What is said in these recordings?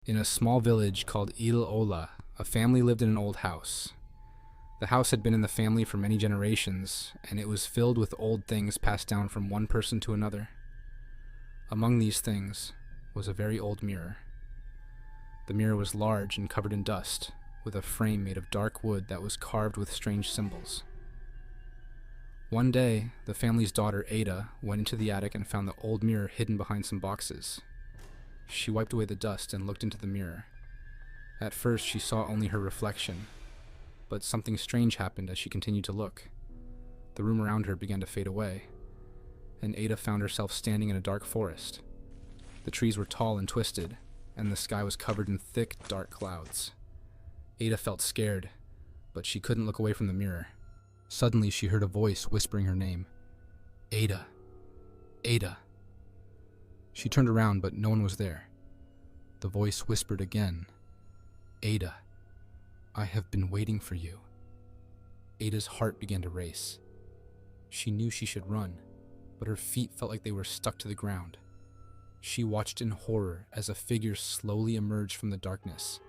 In a small village called Il Ola, a family lived in an old house. The house had been in the family for many generations, and it was filled with old things passed down from one person to another. Among these things was a very old mirror. The mirror was large and covered in dust, with a frame made of dark wood that was carved with strange symbols. One day, the family's daughter, Ada, went into the attic and found the old mirror hidden behind some boxes. She wiped away the dust and looked into the mirror. At first, she saw only her reflection, but something strange happened as she continued to look. The room around her began to fade away, and Ada found herself standing in a dark forest. The trees were tall and twisted, and the sky was covered in thick, dark clouds. Ada felt scared, but she couldn't look away from the mirror. Suddenly, she heard a voice whispering her name. Ada. Ada. She turned around, but no one was there. The voice whispered again. Ada, I have been waiting for you. Ada's heart began to race. She knew she should run, but her feet felt like they were stuck to the ground. She watched in horror as a figure slowly emerged from the darkness.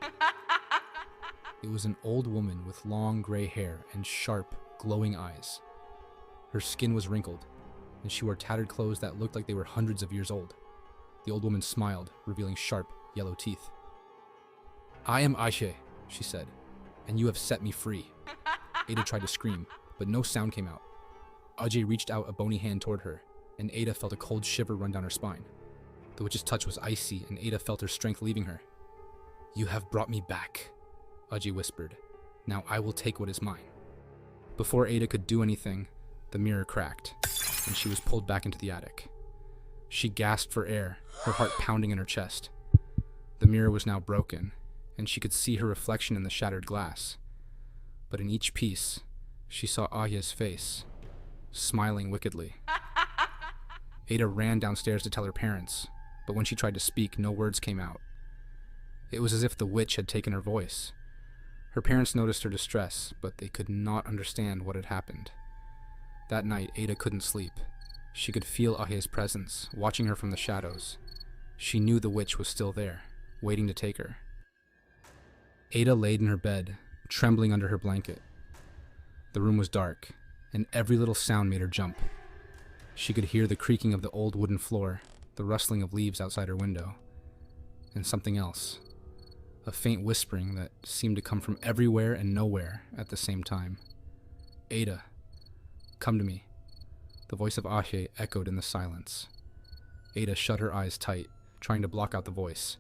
It was an old woman with long gray hair and sharp, glowing eyes. Her skin was wrinkled, and she wore tattered clothes that looked like they were hundreds of years old. The old woman smiled, revealing sharp, yellow teeth. I am Aisha, she said, and you have set me free. Ada tried to scream, but no sound came out. Ajay reached out a bony hand toward her, and Ada felt a cold shiver run down her spine. The witch's touch was icy, and Ada felt her strength leaving her. You have brought me back, Ajay whispered. Now I will take what is mine. Before Ada could do anything, the mirror cracked, and she was pulled back into the attic. She gasped for air, her heart pounding in her chest. The mirror was now broken, and she could see her reflection in the shattered glass. But in each piece, she saw Aya's face, smiling wickedly. Ada ran downstairs to tell her parents, but when she tried to speak, no words came out. It was as if the witch had taken her voice. Her parents noticed her distress, but they could not understand what had happened. That night, Ada couldn't sleep. She could feel Aya's presence, watching her from the shadows. She knew the witch was still there, waiting to take her. Ada laid in her bed, trembling under her blanket. The room was dark, and every little sound made her jump. She could hear the creaking of the old wooden floor, the rustling of leaves outside her window, and something else. A faint whispering that seemed to come from everywhere and nowhere at the same time. Ada, come to me. The voice of Ashe echoed in the silence. Ada shut her eyes tight, trying to block out the voice.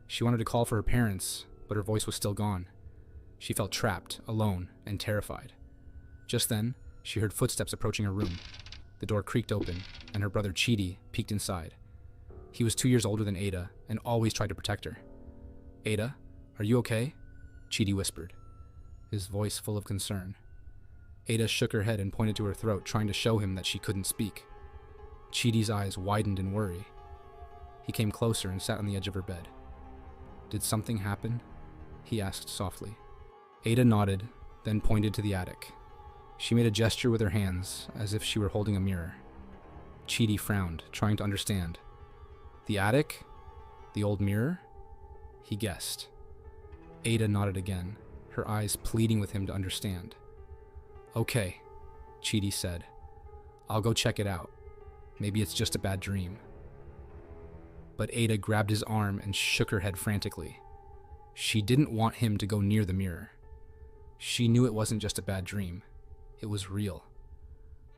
She wanted to call for her parents, but her voice was still gone. She felt trapped, alone, and terrified. Just then, she heard footsteps approaching her room. The door creaked open, and her brother Chidi peeked inside. He was 2 years older than Ada, and always tried to protect her. Ada, are you okay? Chidi whispered, his voice full of concern. Ada shook her head and pointed to her throat, trying to show him that she couldn't speak. Chidi's eyes widened in worry. He came closer and sat on the edge of her bed. Did something happen? He asked softly. Ada nodded, then pointed to the attic. She made a gesture with her hands, as if she were holding a mirror. Chidi frowned, trying to understand. The attic? The old mirror? He guessed. Ada nodded again, her eyes pleading with him to understand. Okay, Chidi said. I'll go check it out. Maybe it's just a bad dream. But Ada grabbed his arm and shook her head frantically. She didn't want him to go near the mirror. She knew it wasn't just a bad dream. It was real.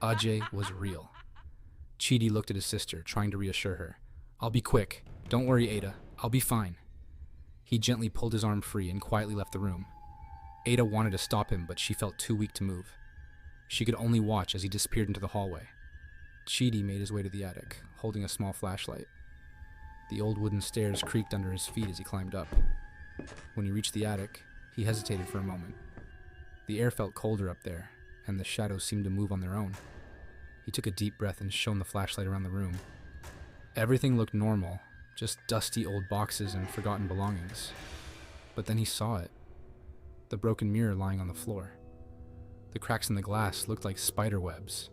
Ajay was real. Chidi looked at his sister, trying to reassure her. I'll be quick. Don't worry, Ada. I'll be fine. He gently pulled his arm free and quietly left the room. Ada wanted to stop him, but she felt too weak to move. She could only watch as he disappeared into the hallway. Chidi made his way to the attic, holding a small flashlight. The old wooden stairs creaked under his feet as he climbed up. When he reached the attic, he hesitated for a moment. The air felt colder up there, and the shadows seemed to move on their own. He took a deep breath and shone the flashlight around the room. Everything looked normal, just dusty old boxes and forgotten belongings. But then he saw it. The broken mirror lying on the floor. The cracks in the glass looked like spider webs,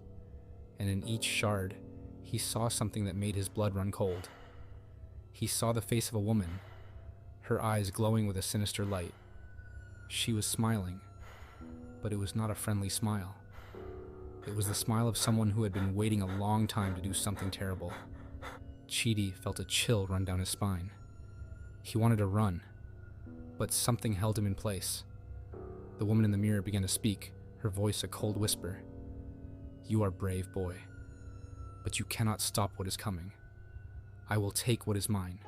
and in each shard, he saw something that made his blood run cold. He saw the face of a woman. her eyes glowing with a sinister light. She was smiling, but it was not a friendly smile. It was the smile of someone who had been waiting a long time to do something terrible. Chidi felt a chill run down his spine. He wanted to run, but something held him in place. The woman in the mirror began to speak, her voice a cold whisper. "You are brave, boy, but you cannot stop what is coming. I will take what is mine."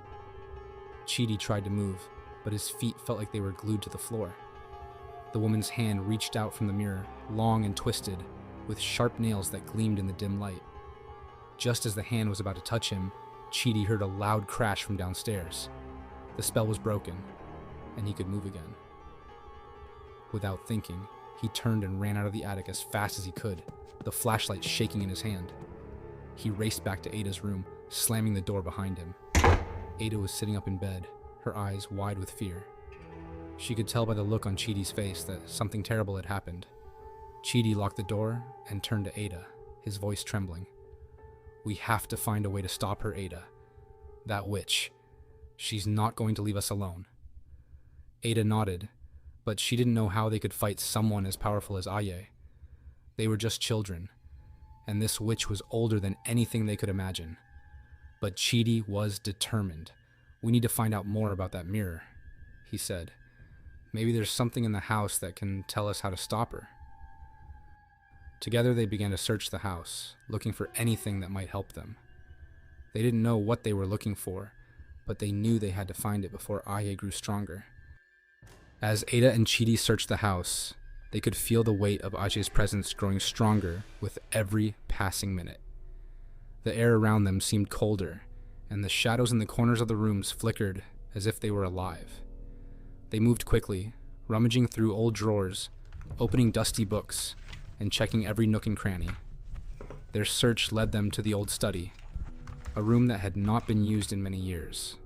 Chidi tried to move, but his feet felt like they were glued to the floor. The woman's hand reached out from the mirror, long and twisted, with sharp nails that gleamed in the dim light. Just as the hand was about to touch him, Chidi heard a loud crash from downstairs. The spell was broken, and he could move again. Without thinking, he turned and ran out of the attic as fast as he could, the flashlight shaking in his hand. He raced back to Ada's room, slamming the door behind him. Ada was sitting up in bed, her eyes wide with fear. She could tell by the look on Chidi's face that something terrible had happened. Chidi locked the door and turned to Ada, his voice trembling. "We have to find a way to stop her, Ada. That witch. She's not going to leave us alone." Ada nodded, but she didn't know how they could fight someone as powerful as Aye. They were just children, and this witch was older than anything they could imagine. But Chidi was determined. "We need to find out more about that mirror," he said. "Maybe there's something in the house that can tell us how to stop her." Together they began to search the house, looking for anything that might help them. They didn't know what they were looking for, but they knew they had to find it before Aye grew stronger. As Ada and Chidi searched the house, they could feel the weight of Aje's presence growing stronger with every passing minute. The air around them seemed colder, and the shadows in the corners of the rooms flickered as if they were alive. They moved quickly, rummaging through old drawers, opening dusty books, and checking every nook and cranny. Their search led them to the old study, a room that had not been used in many years.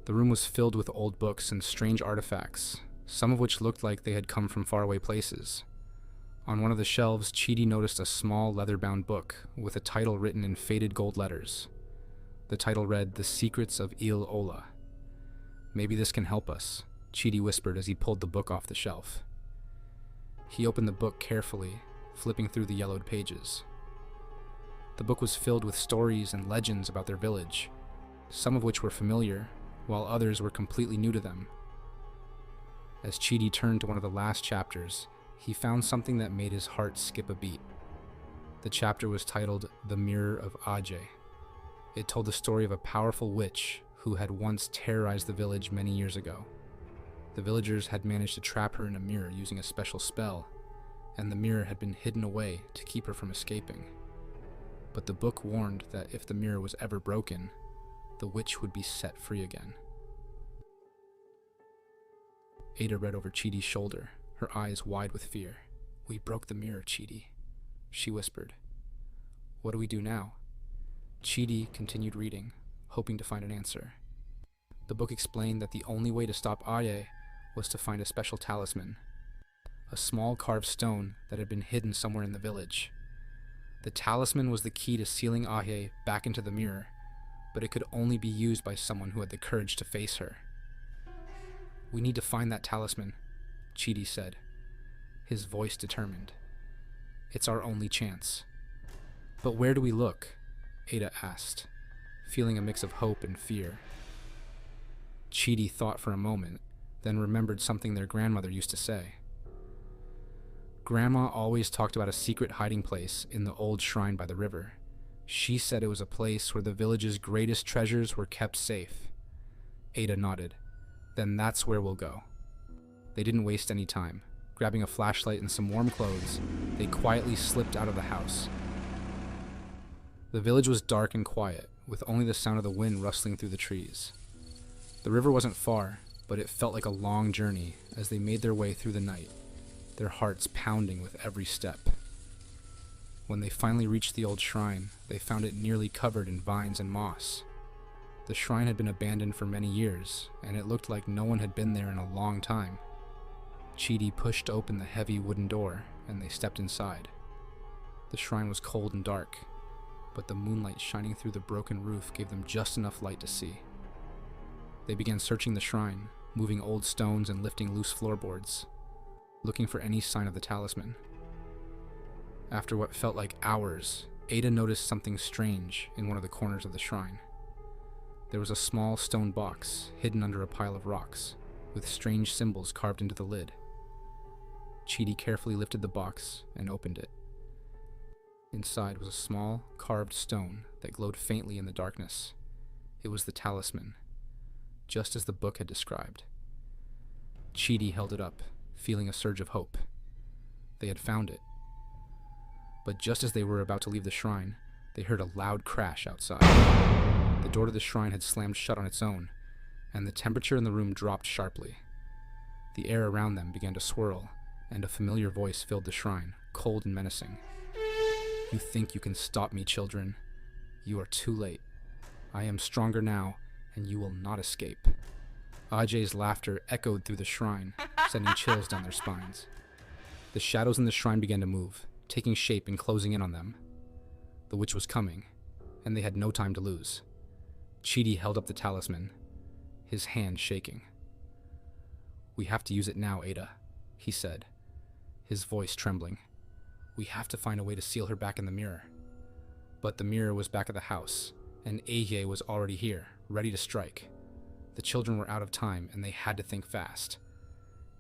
The room was filled with old books and strange artifacts, some of which looked like they had come from faraway places. On one of the shelves, Chidi noticed a small leather-bound book with a title written in faded gold letters. The title read, "The Secrets of Il Ola." "Maybe this can help us," Chidi whispered as he pulled the book off the shelf. He opened the book carefully, flipping through the yellowed pages. The book was filled with stories and legends about their village, some of which were familiar, while others were completely new to them. As Chidi turned to one of the last chapters, he found something that made his heart skip a beat. The chapter was titled "The Mirror of Ajay." It told the story of a powerful witch who had once terrorized the village many years ago. The villagers had managed to trap her in a mirror using a special spell, and the mirror had been hidden away to keep her from escaping. But the book warned that if the mirror was ever broken, the witch would be set free again. Ada read over Chidi's shoulder, her eyes wide with fear. "We broke the mirror, Chidi," she whispered. "What do we do now?" Chidi continued reading, hoping to find an answer. The book explained that the only way to stop Aye was to find a special talisman, a small carved stone that had been hidden somewhere in the village. The talisman was the key to sealing Aye back into the mirror, but it could only be used by someone who had the courage to face her. "We need to find that talisman," Chidi said, his voice determined. "It's our only chance." "But where do we look?" Ada asked, feeling a mix of hope and fear. Chidi thought for a moment, then remembered something their grandmother used to say. Grandma always talked about a secret hiding place in the old shrine by the river. She said it was a place where the village's greatest treasures were kept safe. Ada nodded. "Then that's where we'll go." They didn't waste any time. Grabbing a flashlight and some warm clothes, they quietly slipped out of the house. The village was dark and quiet, with only the sound of the wind rustling through the trees. The river wasn't far, but it felt like a long journey as they made their way through the night, their hearts pounding with every step. When they finally reached the old shrine, they found it nearly covered in vines and moss. The shrine had been abandoned for many years, and it looked like no one had been there in a long time. Chidi pushed open the heavy wooden door, and they stepped inside. The shrine was cold and dark, but the moonlight shining through the broken roof gave them just enough light to see. They began searching the shrine, moving old stones and lifting loose floorboards, looking for any sign of the talisman. After what felt like hours, Ada noticed something strange in one of the corners of the shrine. There was a small stone box hidden under a pile of rocks, with strange symbols carved into the lid. Chidi carefully lifted the box and opened it. Inside was a small, carved stone that glowed faintly in the darkness. It was the talisman, just as the book had described. Chidi held it up, feeling a surge of hope. They had found it. But just as they were about to leave the shrine, they heard a loud crash outside. The door to the shrine had slammed shut on its own, and the temperature in the room dropped sharply. The air around them began to swirl, and a familiar voice filled the shrine, cold and menacing. "You think you can stop me, children? You are too late. I am stronger now, and you will not escape." Ajay's laughter echoed through the shrine, sending chills down their spines. The shadows in the shrine began to move, taking shape and closing in on them. The witch was coming, and they had no time to lose. Chidi held up the talisman, his hand shaking. "We have to use it now, Ada," he said, his voice trembling. "We have to find a way to seal her back in the mirror." But the mirror was back at the house, and Ajay was already here, ready to strike. The children were out of time, and they had to think fast.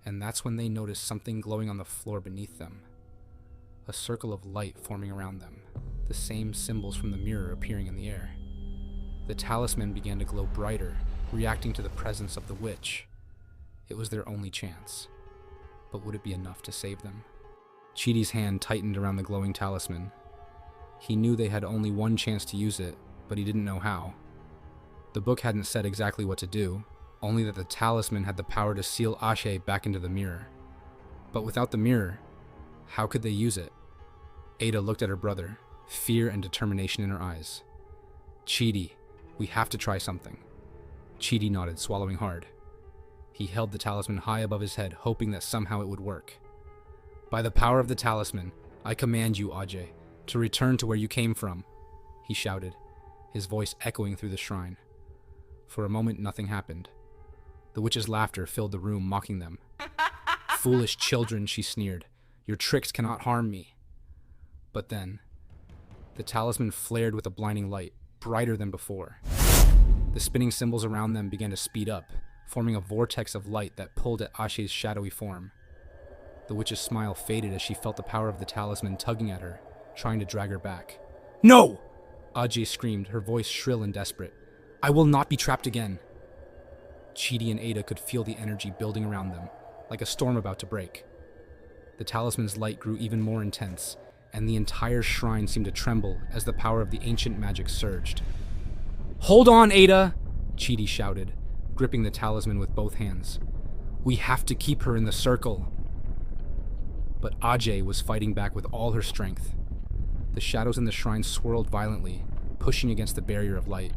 And that's when they noticed something glowing on the floor beneath them. A circle of light forming around them, the same symbols from the mirror appearing in the air. The talisman began to glow brighter, reacting to the presence of the witch. It was their only chance. But would it be enough to save them? Chidi's hand tightened around the glowing talisman. He knew they had only one chance to use it, but he didn't know how. The book hadn't said exactly what to do, only that the talisman had the power to seal Ashe back into the mirror. But without the mirror, how could they use it? Ada looked at her brother, fear and determination in her eyes. "Chidi, we have to try something." Chidi nodded, swallowing hard. He held the talisman high above his head, hoping that somehow it would work. "By the power of the talisman, I command you, Ajay, to return to where you came from," he shouted, his voice echoing through the shrine. For a moment, nothing happened. The witch's laughter filled the room, mocking them. "Foolish children," she sneered. "Your tricks cannot harm me." But then, the talisman flared with a blinding light, brighter than before. The spinning symbols around them began to speed up, forming a vortex of light that pulled at Ashe's shadowy form. The witch's smile faded as she felt the power of the talisman tugging at her, trying to drag her back. "No!" Ajay screamed, her voice shrill and desperate. "I will not be trapped again." Chidi and Ada could feel the energy building around them, like a storm about to break. The talisman's light grew even more intense, and the entire shrine seemed to tremble as the power of the ancient magic surged. "Hold on, Ada!" Chidi shouted, gripping the talisman with both hands. "We have to keep her in the circle." But Ajay was fighting back with all her strength. The shadows in the shrine swirled violently, pushing against the barrier of light.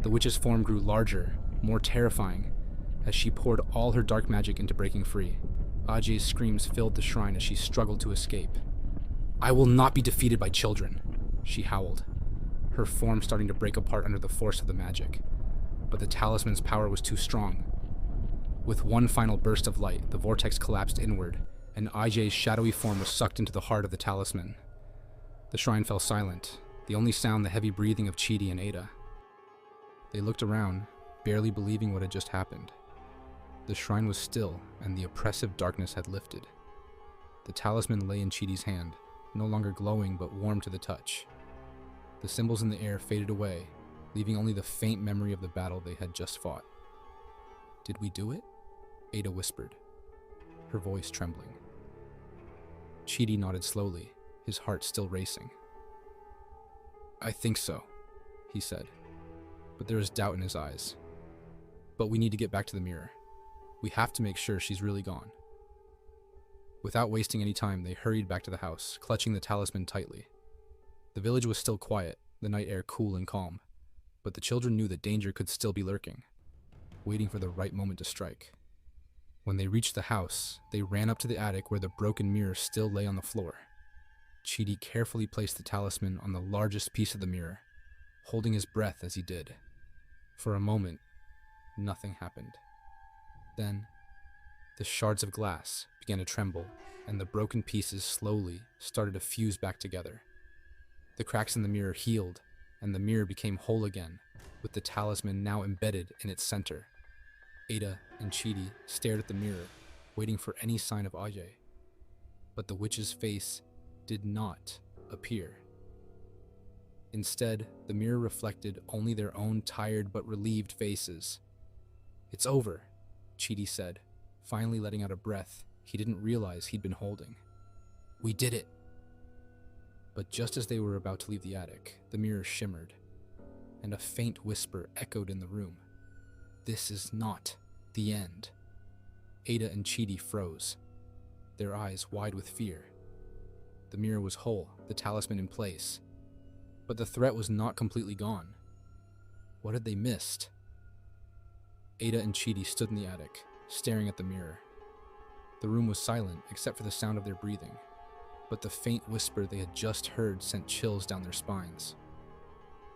The witch's form grew larger, more terrifying, as she poured all her dark magic into breaking free. Ajay's screams filled the shrine as she struggled to escape. "I will not be defeated by children," she howled, her form starting to break apart under the force of the magic. But the talisman's power was too strong. With one final burst of light, the vortex collapsed inward, and Ajay's shadowy form was sucked into the heart of the talisman. The shrine fell silent, the only sound the heavy breathing of Chidi and Ada. They looked around, barely believing what had just happened. The shrine was still, and the oppressive darkness had lifted. The talisman lay in Chidi's hand, no longer glowing but warm to the touch. The symbols in the air faded away, leaving only the faint memory of the battle they had just fought. "Did we do it?" Ada whispered, her voice trembling. Chidi nodded slowly, his heart still racing. "I think so," he said, but there was doubt in his eyes. "But we need to get back to the mirror. We have to make sure she's really gone." Without wasting any time, they hurried back to the house, clutching the talisman tightly. The village was still quiet, the night air cool and calm, but the children knew that danger could still be lurking, waiting for the right moment to strike. When they reached the house, they ran up to the attic where the broken mirror still lay on the floor. Chidi carefully placed the talisman on the largest piece of the mirror, holding his breath as he did. For a moment, nothing happened. Then, the shards of glass began to tremble, and the broken pieces slowly started to fuse back together. The cracks in the mirror healed, and the mirror became whole again, with the talisman now embedded in its center. Ada and Chidi stared at the mirror, waiting for any sign of Aye. But the witch's face did not appear. Instead, the mirror reflected only their own tired but relieved faces. "It's over," Chidi said, finally letting out a breath he didn't realize he'd been holding. "We did it." But just as they were about to leave the attic, the mirror shimmered, and a faint whisper echoed in the room. "This is not the end." Ada and Chidi froze, their eyes wide with fear. The mirror was whole, the talisman in place, but the threat was not completely gone. What had they missed? Ada and Chidi stood in the attic, staring at the mirror. The room was silent except for the sound of their breathing, but the faint whisper they had just heard sent chills down their spines.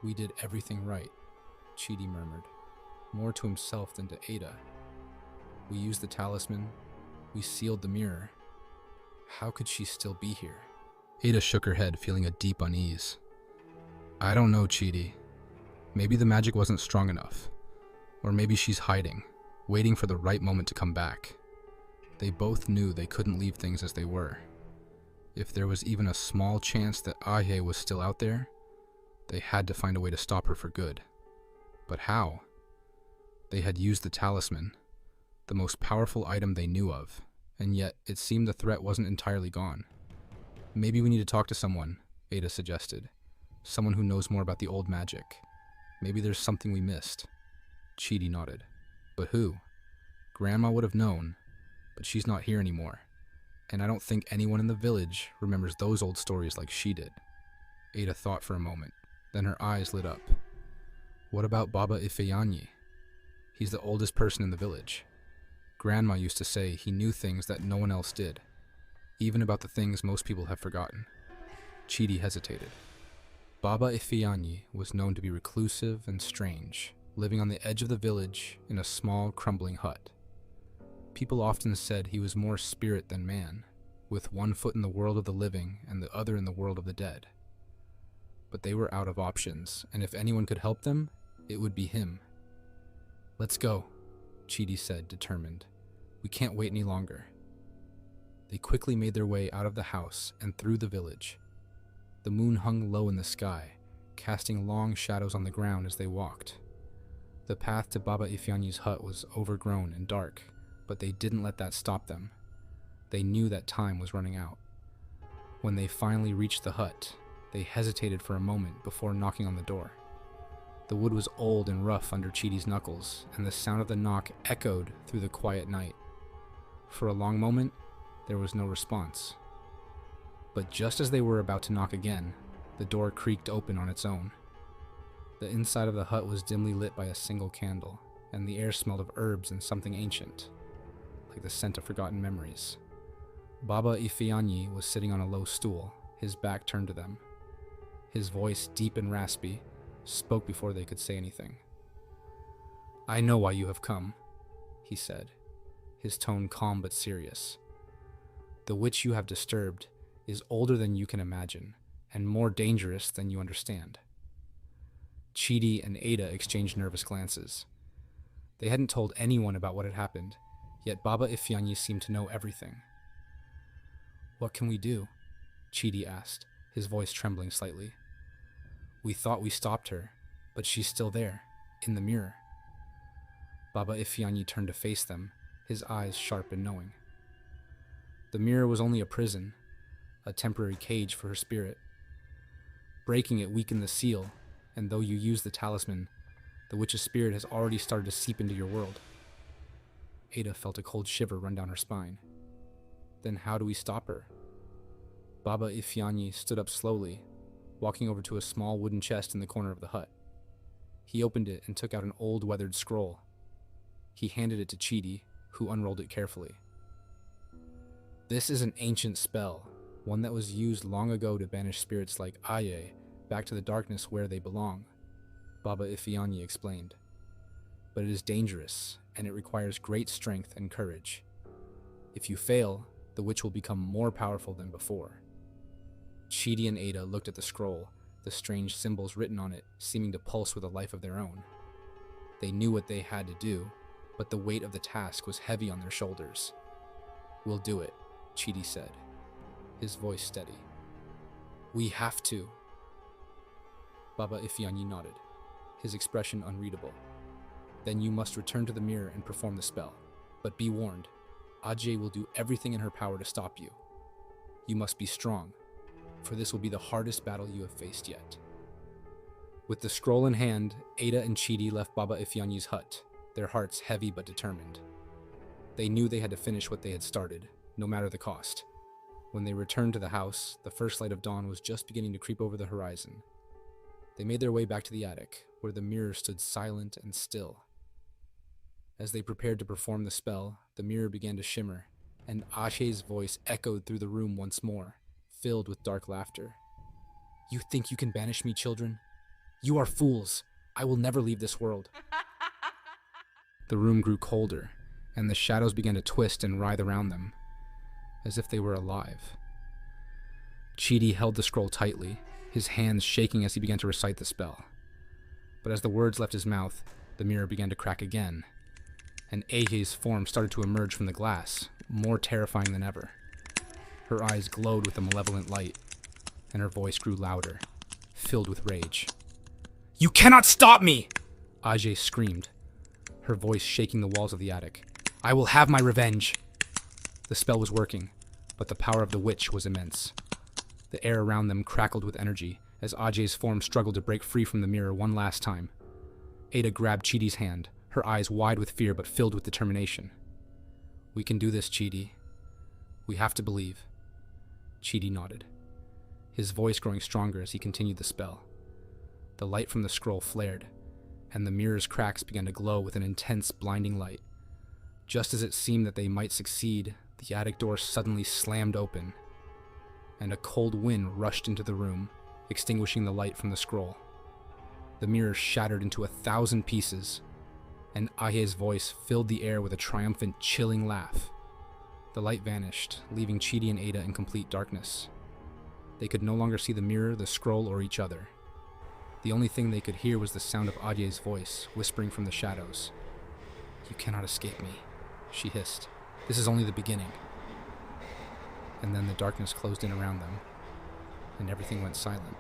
"We did everything right," Chidi murmured, more to himself than to Ada. "We used the talisman, we sealed the mirror. How could she still be here?" Ada shook her head, feeling a deep unease. "I don't know, Chidi. Maybe the magic wasn't strong enough. Or maybe she's hiding, waiting for the right moment to come back." They both knew they couldn't leave things as they were. If there was even a small chance that Aye was still out there, they had to find a way to stop her for good. But how? They had used the talisman, the most powerful item they knew of, and yet it seemed the threat wasn't entirely gone. "Maybe we need to talk to someone," Ada suggested. "Someone who knows more about the old magic. Maybe there's something we missed." Chidi nodded. "But who? Grandma would have known, but she's not here anymore. And I don't think anyone in the village remembers those old stories like she did." Ada thought for a moment, then her eyes lit up. "What about Baba Ifeanyi? He's the oldest person in the village. Grandma used to say he knew things that no one else did, even about the things most people have forgotten." Chidi hesitated. Baba Ifeanyi was known to be reclusive and strange, living on the edge of the village in a small, crumbling hut. People often said he was more spirit than man, with one foot in the world of the living and the other in the world of the dead. But they were out of options, and if anyone could help them, it would be him. "Let's go," Chidi said, determined. "We can't wait any longer." They quickly made their way out of the house and through the village. The moon hung low in the sky, casting long shadows on the ground as they walked. The path to Baba Ifeanyi's hut was overgrown and dark, but they didn't let that stop them. They knew that time was running out. When they finally reached the hut, they hesitated for a moment before knocking on the door. The wood was old and rough under Chidi's knuckles, and the sound of the knock echoed through the quiet night. For a long moment, there was no response. But just as they were about to knock again, the door creaked open on its own. The inside of the hut was dimly lit by a single candle, and the air smelled of herbs and something ancient, like the scent of forgotten memories. Baba Ifeanyi was sitting on a low stool, his back turned to them. His voice, deep and raspy, spoke before they could say anything. "I know why you have come," he said, his tone calm but serious. "The witch you have disturbed is older than you can imagine, and more dangerous than you understand." Chidi and Ada exchanged nervous glances. They hadn't told anyone about what had happened, yet Baba Ifeanyi seemed to know everything. "What can we do?" Chidi asked, his voice trembling slightly. "We thought we stopped her, but she's still there, in the mirror." Baba Ifeanyi turned to face them, his eyes sharp and knowing. "The mirror was only a prison, a temporary cage for her spirit. Breaking it weakened the seal, and though you used the talisman, the witch's spirit has already started to seep into your world." Ada felt a cold shiver run down her spine. "Then how do we stop her?" Baba Ifeanyi stood up slowly, walking over to a small wooden chest in the corner of the hut. He opened it and took out an old weathered scroll. He handed it to Chidi, who unrolled it carefully. "This is an ancient spell, one that was used long ago to banish spirits like Aye back to the darkness where they belong," Baba Ifeanyi explained. "But it is dangerous, and it requires great strength and courage. If you fail, the witch will become more powerful than before. Chidi and Ada looked at the scroll, the strange symbols written on it seeming to pulse with a life of their own. They knew what they had to do, but the weight of the task was heavy on their shoulders. "We'll do it," Chidi said, his voice steady. "We have to." Baba Ifeanyi nodded, his expression unreadable. "Then you must return to the mirror and perform the spell. But be warned, Ajay will do everything in her power to stop you. You must be strong, for this will be the hardest battle you have faced yet." With the scroll in hand, Ada and Chidi left Baba Ifeanyi's hut, their hearts heavy but determined. They knew they had to finish what they had started, no matter the cost. When they returned to the house, the first light of dawn was just beginning to creep over the horizon. They made their way back to the attic, where the mirror stood silent and still. As they prepared to perform the spell, the mirror began to shimmer, and Ajay's voice echoed through the room once more, filled with dark laughter. "You think you can banish me, children? You are fools. I will never leave this world." The room grew colder, and the shadows began to twist and writhe around them, as if they were alive. Chidi held the scroll tightly, his hands shaking as he began to recite the spell. But as the words left his mouth, the mirror began to crack again, and Ajay's form started to emerge from the glass, more terrifying than ever. Her eyes glowed with a malevolent light, and her voice grew louder, filled with rage. "You cannot stop me!" Ajay screamed, her voice shaking the walls of the attic. "I will have my revenge!" The spell was working, but the power of the witch was immense. The air around them crackled with energy as Ajay's form struggled to break free from the mirror one last time. Ada grabbed Chidi's hand, her eyes wide with fear but filled with determination. "We can do this, Chidi. We have to believe." Chidi nodded, his voice growing stronger as he continued the spell. The light from the scroll flared, and the mirror's cracks began to glow with an intense, blinding light. Just as it seemed that they might succeed, the attic door suddenly slammed open, and a cold wind rushed into the room, extinguishing the light from the scroll. The mirror shattered into 1,000 pieces, and Aye's voice filled the air with a triumphant, chilling laugh. The light vanished, leaving Chidi and Ada in complete darkness. They could no longer see the mirror, the scroll, or each other. The only thing they could hear was the sound of Aye's voice, whispering from the shadows. "You cannot escape me," she hissed. "This is only the beginning." And then the darkness closed in around them, and everything went silent.